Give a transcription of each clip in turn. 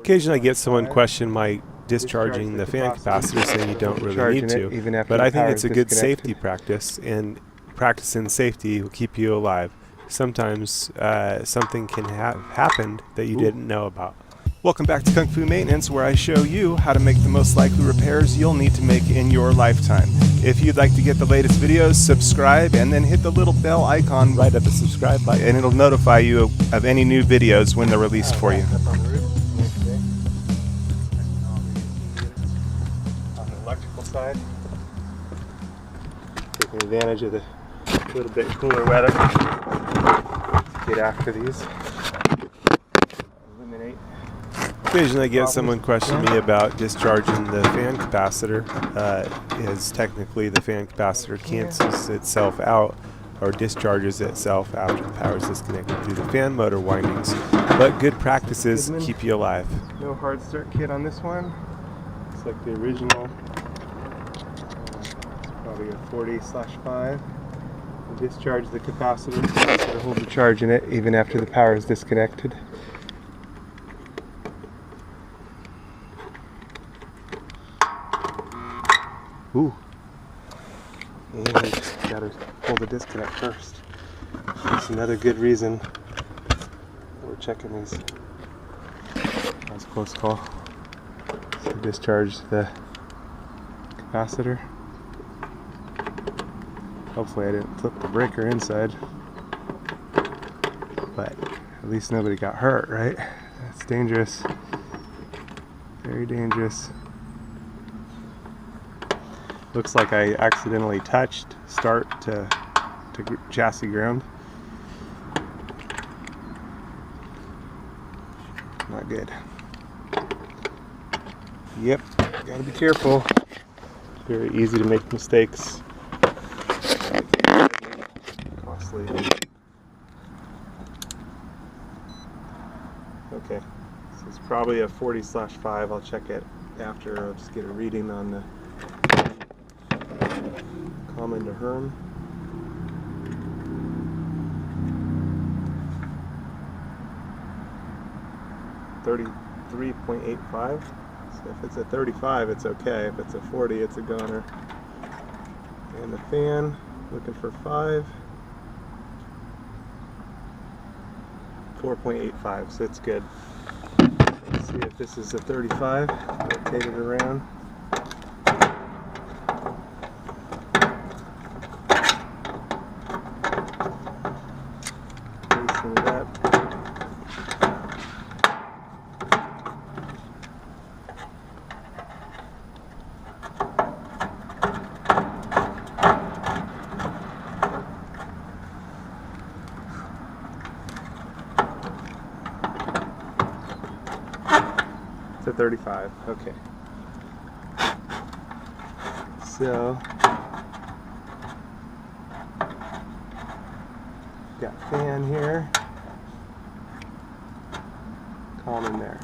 Occasionally I get someone question my discharging the fan capacitor, saying you don't really need to, but I think it's a good safety practice, and practicing safety will keep you alive. Sometimes something can have happened that you didn't know about. Welcome back to Kung Fu Maintenance, where I show you how to make the most likely repairs you'll need to make in your lifetime. If you'd like to get the latest videos, subscribe and then hit the little bell icon right at the subscribe button, and it'll notify you of any new videos when they're released for you. On the electrical side, taking advantage of the little bit cooler weather to get after these. Eliminate. Occasionally I get someone question me about discharging the fan capacitor, as technically the fan capacitor cancels itself out or discharges itself after the power is disconnected through the fan motor windings, but good practices keep you alive. No hard start kit on this one. It's like the original. It's probably a 40/5. You discharge the capacitor. The capacitor holds the charge in it even after the power is disconnected. Ooh. And gotta pull the disconnect first. That's another good reason we're checking these. That was a close call. So discharge the capacitor. Hopefully I didn't flip the breaker inside. But at least nobody got hurt, right? That's dangerous. Very dangerous. Looks like I accidentally touched start to chassis ground. Not good. Yep, gotta be careful. Very easy to make mistakes. Costly. Okay, so it's probably a 40/5. I'll check it after. I'll just get a reading on the common to Herm. $33.85. So if it's a 35, it's okay. If it's a 40, it's a goner. And the fan, looking for 5. 4.85, so it's good. Let's see if this is a 35. Rotate it around. That. It's a 35, okay. So got fan here, common there,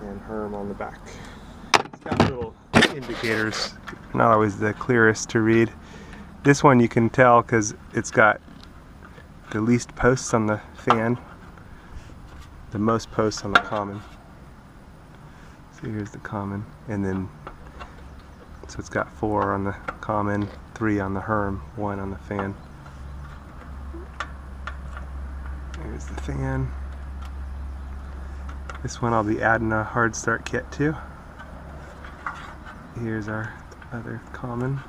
and Herm on the back. It's got little indicators, not always the clearest to read. This one you can tell because it's got the least posts on the fan, the most posts on the common. So here's the common, and then so it's got 4 on the common, 3 on the Herm, 1 on the fan. Here's the fan. This one I'll be adding a hard start kit to. Here's our other common.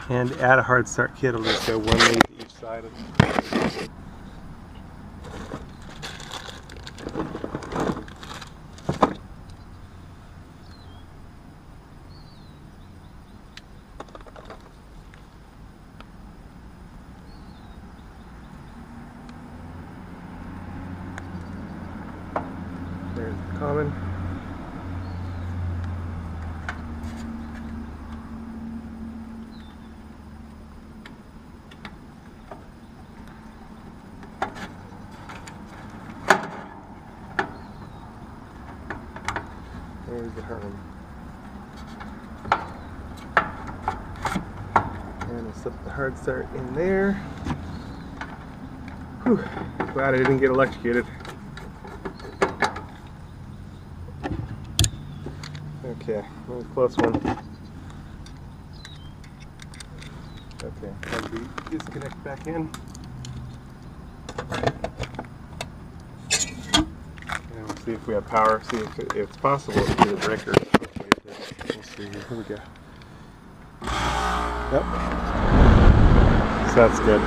And to add a hard start kit, I'll just go 1 lead to each side of it. There's the common. There's the Herm. And we'll slip the hard start in there. Whew, glad I didn't get electrocuted. Okay, that was a close one. Okay, let me disconnect back in. And we'll see if we have power, see if it's possible to do the breaker. Hopefully it does. We'll see here. Here we go. Yep. So that's good.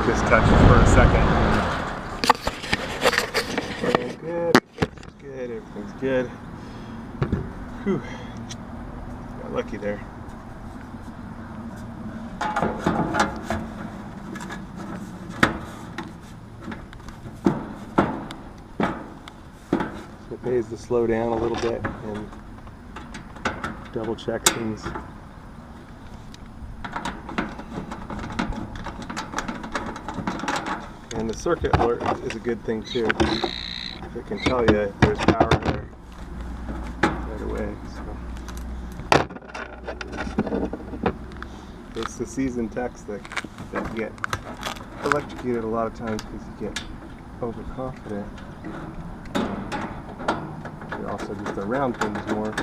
Just touch it for a second. And good. Good. Everything's good. Whew. Got lucky there. So it pays to slow down a little bit and double check things. And the circuit alert is a good thing too. It can tell you if there's power there right away. So it's the seasoned techs that get electrocuted a lot of times because you get overconfident. You're also just around things more.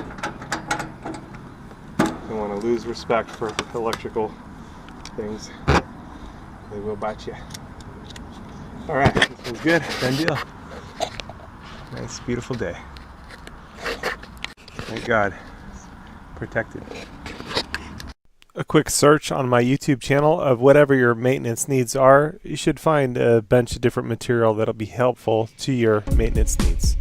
You don't want to lose respect for electrical things. They will bite you. Alright, this one's good. Done deal. Nice, beautiful day. Thank God. It's protected. A quick search on my YouTube channel of whatever your maintenance needs are. You should find a bunch of different material that'll be helpful to your maintenance needs.